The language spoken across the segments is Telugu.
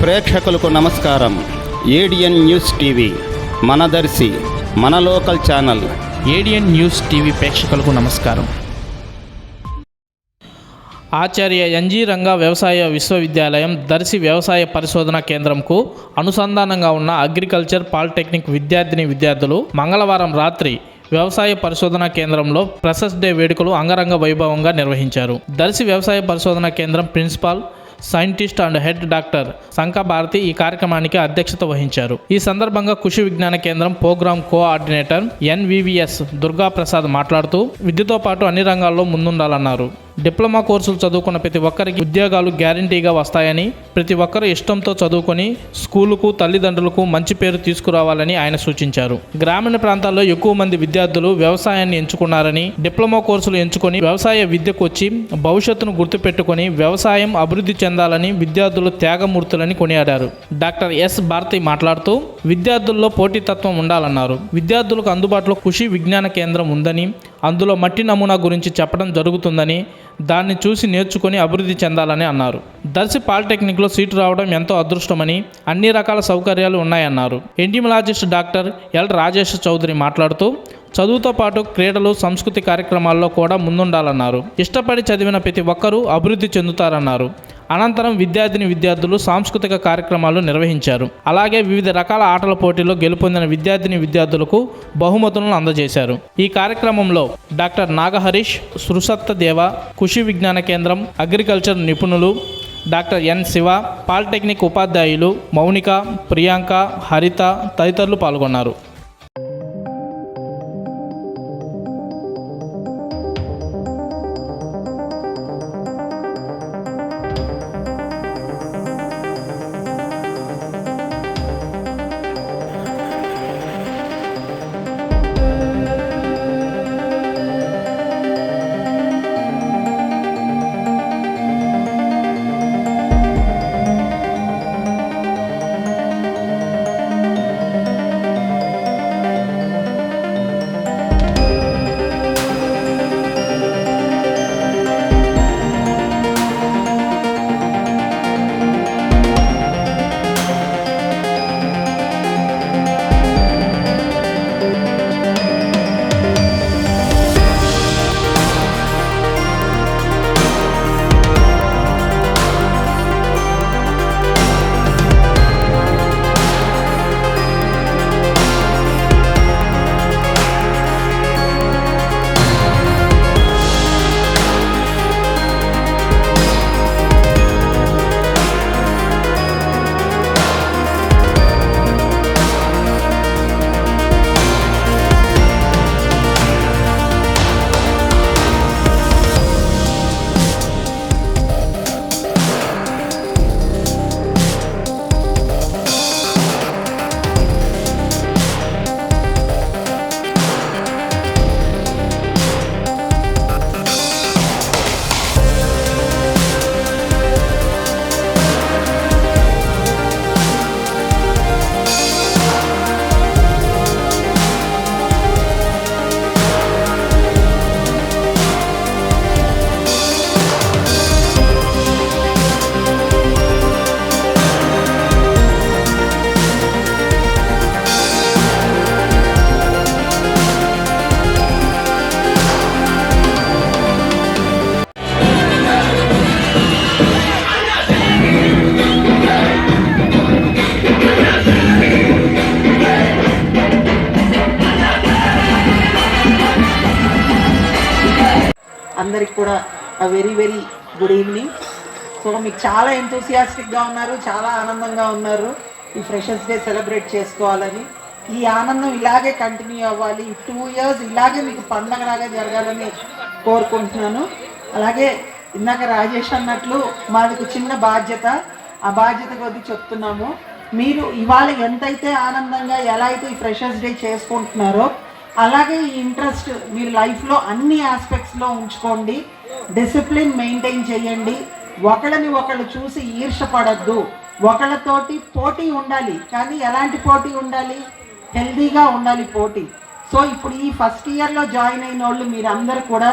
ప్రేక్షకులకు నమస్కారం. ఏడిఎన్ న్యూస్ టీవీ మనదర్శి మన local channel. ADN news TV ప్రేక్షకులకు నమస్కారం. ఆచార్య ఎన్జీ రంగా వ్యవసాయ విశ్వవిద్యాలయం దర్శి వ్యవసాయ పరిశోధన కేంద్రంకు అనుసంధానంగా ఉన్న అగ్రికల్చర్ పాలిటెక్నిక్ విద్యార్థులు మంగళవారం రాత్రి వ్యవసాయ పరిశోధన కేంద్రంలో ఫ్రెషర్స్ డే వేడుకలు అంగరంగ వైభవంగా నిర్వహించారు. దర్శి వ్యవసాయ పరిశోధన కేంద్రం principal scientist and head doctor Shanka Bharathi ఈ కార్యక్రమానికి అధ్యక్షత వహించారు. ఈ సందర్భంగా Krishi Vigyan Kendra programme coordinator NVVS Durga Prasad మాట్లాడుతూ విద్యతో పాటు అన్ని రంగాల్లో ముందుండాలన్నారు. డిప్లొమా కోర్సులు చదువుకున్న ప్రతి ఒక్కరికి ఉద్యోగాలు గ్యారంటీగా వస్తాయని, ప్రతి ఒక్కరూ ఇష్టంతో చదువుకొని స్కూలుకు తల్లిదండ్రులకు మంచి పేరు తీసుకురావాలని ఆయన సూచించారు. గ్రామీణ ప్రాంతాల్లో ఎక్కువ మంది విద్యార్థులు వ్యవసాయాన్ని ఎంచుకున్నారని, డిప్లొమా కోర్సులు ఎంచుకొని వ్యవసాయ విద్యకు వచ్చి భవిష్యత్తును గుర్తుపెట్టుకొని వ్యవసాయం అభివృద్ధి చెందాలని విద్యార్థులు త్యాగమూర్తులని కొనియాడారు. డాక్టర్ ఎస్ భారతి మాట్లాడుతూ విద్యార్థుల్లో పోటీతత్వం ఉండాలన్నారు. విద్యార్థులకు అందుబాటులో కృషి విజ్ఞాన కేంద్రం ఉందని, అందులో మట్టి నమూనా గురించి చెప్పడం జరుగుతుందని, దాన్ని చూసి నేర్చుకుని అభివృద్ధి చెందాలని అన్నారు. దర్శి పాలిటెక్నిక్లో సీటు రావడం ఎంతో అదృష్టమని, అన్ని రకాల సౌకర్యాలు ఉన్నాయన్నారు. ఎంటిమలాజిస్ట్ డాక్టర్ ఎల్ రాజేష్ చౌదరి మాట్లాడుతూ చదువుతో పాటు క్రీడలు, సంస్కృతి కార్యక్రమాల్లో కూడా ముందుండాలన్నారు. ఇష్టపడి చదివిన ప్రతి ఒక్కరూ అభివృద్ధి చెందుతారన్నారు. అనంతరం విద్యార్థులు సాంస్కృతిక కార్యక్రమాలు నిర్వహించారు. అలాగే వివిధ రకాల ఆటల పోటీల్లో గెలుపొందిన విద్యార్థులకు బహుమతులను అందజేశారు. ఈ కార్యక్రమంలో డాక్టర్ నాగహరీష్, సృసత్త దేవ, కృషి విజ్ఞాన కేంద్రం అగ్రికల్చర్ నిపుణులు డాక్టర్ ఎన్ శివ, పాలిటెక్నిక్ ఉపాధ్యాయులు మౌనిక, ప్రియాంక, హరిత తదితరులు పాల్గొన్నారు. అందరికి కూడా వెరీ గుడ్ ఈవినింగ్. సో మీకు చాలా ఎంతూసియాస్టిక్గా ఉన్నారు, చాలా ఆనందంగా ఉన్నారు ఈ ఫ్రెషర్స్ డే సెలబ్రేట్ చేసుకోవాలని. ఈ ఆనందం ఇలాగే కంటిన్యూ అవ్వాలి. ఈ 2 years ఇలాగే మీకు పండగలాగా జరగాలని కోరుకుంటున్నాను. అలాగే ఇందాక రాజేష్ అన్నట్లు మాది చిన్న బాధ్యత, ఆ బాధ్యత కొద్ది చెప్తున్నాము. మీరు ఇవాళ ఎంతైతే ఆనందంగా ఎలా అయితే ఈ ఫ్రెషర్స్ డే చేసుకుంటున్నారో అలాగే ఈ ఇంట్రెస్ట్ మీరు లైఫ్లో అన్ని ఆస్పెక్ట్స్లో ఉంచుకోండి. డిసిప్లిన్ మెయింటైన్ చేయండి. ఒకళ్ళని ఒకళ్ళు చూసి ఈర్షపడద్దు. ఒకళ్ళతోటి పోటీ ఉండాలి, కానీ ఎలాంటి పోటీ ఉండాలి? హెల్దీగా ఉండాలి పోటీ. సో ఇప్పుడు ఈ ఫస్ట్ ఇయర్లో జాయిన్ అయిన వాళ్ళు మీరందరూ కూడా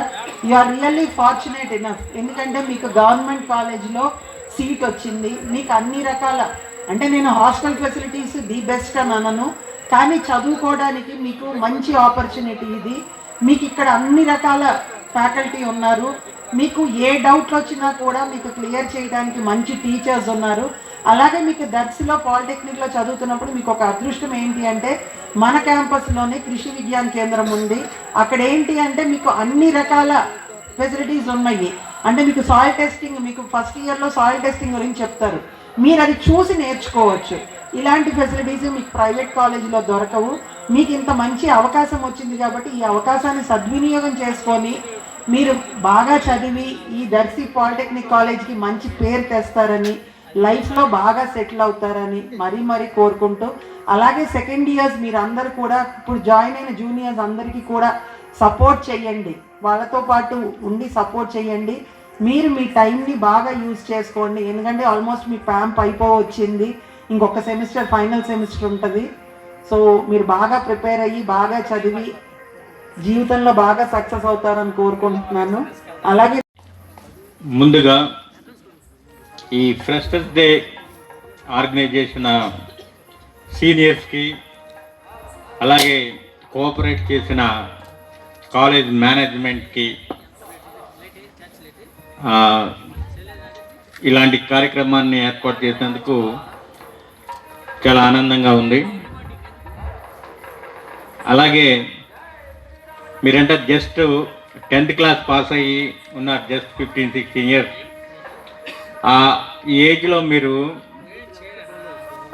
you are really fortunate enough. ఎందుకంటే మీకు గవర్నమెంట్ కాలేజ్లో సీట్ వచ్చింది, మీకు అన్ని రకాల అంటే నేను హాస్టల్ ఫెసిలిటీస్ ది బెస్ట్ అని అనను, కానీ చదువుకోవడానికి మీకు మంచి ఆపర్చునిటీ ఇది. మీకు ఇక్కడ అన్ని రకాల ఫ్యాకల్టీ ఉన్నారు. మీకు ఏ డౌట్లు వచ్చినా కూడా మీకు క్లియర్ చేయడానికి మంచి టీచర్స్ ఉన్నారు. అలాగే మీకు దర్శిలో పాలిటెక్నిక్లో చదువుతున్నప్పుడు మీకు ఒక అదృష్టం ఏంటి అంటే మన క్యాంపస్లోనే కృషి విజ్ఞాన కేంద్రం ఉంది. అక్కడ ఏంటి అంటే మీకు అన్ని రకాల ఫెసిలిటీస్ ఉన్నాయి. అంటే మీకు సాయిల్ టెస్టింగ్, మీకు ఫస్ట్ ఇయర్లో సాయిల్ టెస్టింగ్ గురించి చెప్తారు, మీరు అది చూసి నేర్చుకోవచ్చు. ఇలాంటి ఫెసిలిటీస్ మీకు ప్రైవేట్ కాలేజీలో దొరకవు. మీకు ఇంత మంచి అవకాశం వచ్చింది కాబట్టి ఈ అవకాశాన్ని సద్వినియోగం చేసుకొని మీరు బాగా చదివి ఈ దర్శి పాలిటెక్నిక్ కాలేజ్కి మంచి పేరు తెస్తారని, లైఫ్లో బాగా సెటిల్ అవుతారని మరీ కోరుకుంటూ, అలాగే సెకండ్ ఇయర్స్ మీరు అందరూ కూడా ఇప్పుడు జాయిన్ అయిన జూనియర్స్ అందరికీ కూడా సపోర్ట్ చేయండి, వాళ్ళతో పాటు ఉండి సపోర్ట్ చేయండి. మీరు మీ టైంని బాగా యూజ్ చేసుకోండి, ఎందుకంటే ఆల్మోస్ట్ మీ ప్యాంప్ అయిపోవచ్చింది, ఇంకొక సెమిస్టర్ ఫైనల్ సెమిస్టర్ ఉంటుంది. సో మీరు బాగా ప్రిపేర్ అయ్యి బాగా చదివి జీవితంలో బాగా సక్సెస్ అవుతారని కోరుకుంటున్నాను. అలాగే ముందుగా ఈ ఫ్రెషర్స్ డే ఆర్గనైజ్ చేసిన సీనియర్స్కి, అలాగే కోఆపరేట్ చేసిన కాలేజ్ మేనేజ్మెంట్కి, ఇలాంటి కార్యక్రమాన్ని ఏర్పాటు చేసినందుకు చాలా ఆనందంగా ఉంది. అలాగే మీరంటే జస్ట్ 10th క్లాస్ పాస్ అయ్యి ఉన్నారు, జస్ట్ 15-16 ఇయర్స్. ఈ ఏజ్లో మీరు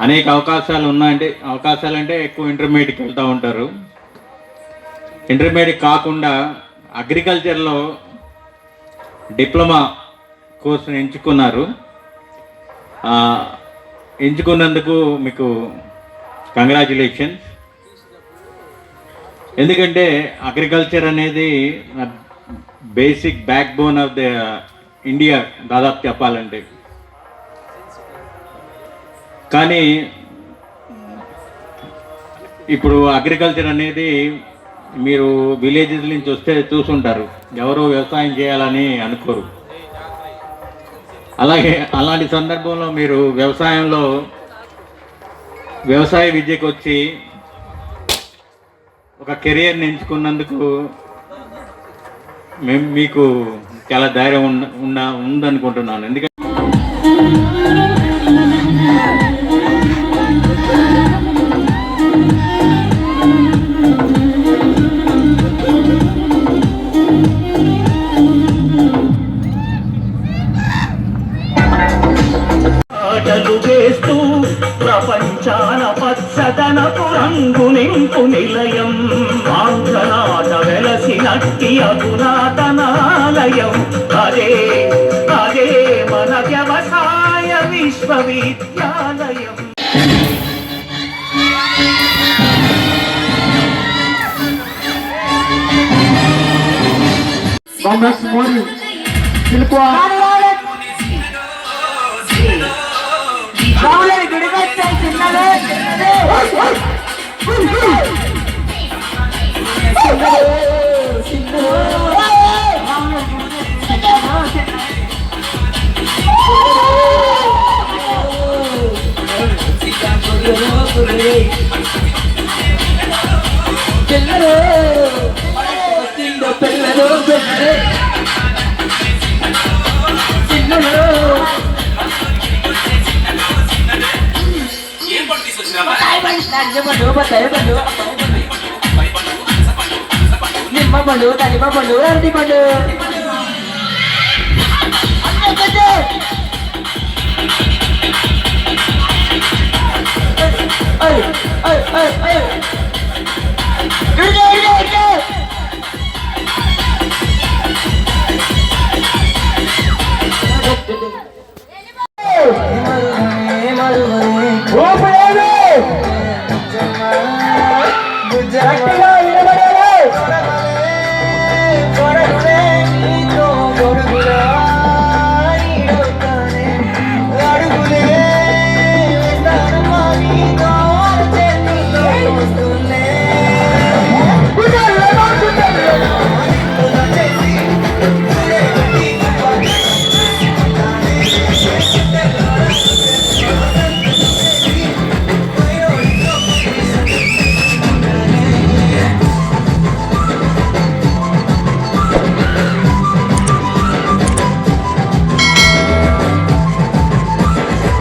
అనేక అవకాశాలు ఉన్నాయంటే, అవకాశాలంటే ఎక్కువ ఇంటర్మీడియట్కి వెళ్తూ ఉంటారు. ఇంటర్మీడియట్ కాకుండా అగ్రికల్చర్లో డిప్లొమా కోర్సును ఎంచుకున్నారు. ఎంచుకున్నందుకు మీకు కంగ్రాచ్యులేషన్స్. ఎందుకంటే అగ్రికల్చర్ అనేది basic back bone of the India దాదాపు చెప్పాలంటే. కానీ ఇప్పుడు అగ్రికల్చర్ అనేది మీరు విలేజెస్ నుంచి వస్తే చూసుంటారు, ఎవరో వ్యవసాయం చేయాలని అనుకోరు. అలాగే అలాంటి సందర్భంలో మీరు వ్యవసాయ విద్యకు వచ్చి ఒక కెరియర్ని ఎంచుకున్నందుకు మీకు చాలా ధైర్యం ఉందనుకుంటున్నాను. ఎందుకంటే వేస్తూ ప్రపంచాన పచ్చదనపు రంగు నింపు నిలయం, ఆంధ్రనాట వెలసినట్టి అధునాతనాలయం, అదే మన వ్యవసాయ విశ్వవిద్యాలయం. నిమ్మ పండు, దానిమ్మ పండు, అరటి పండు.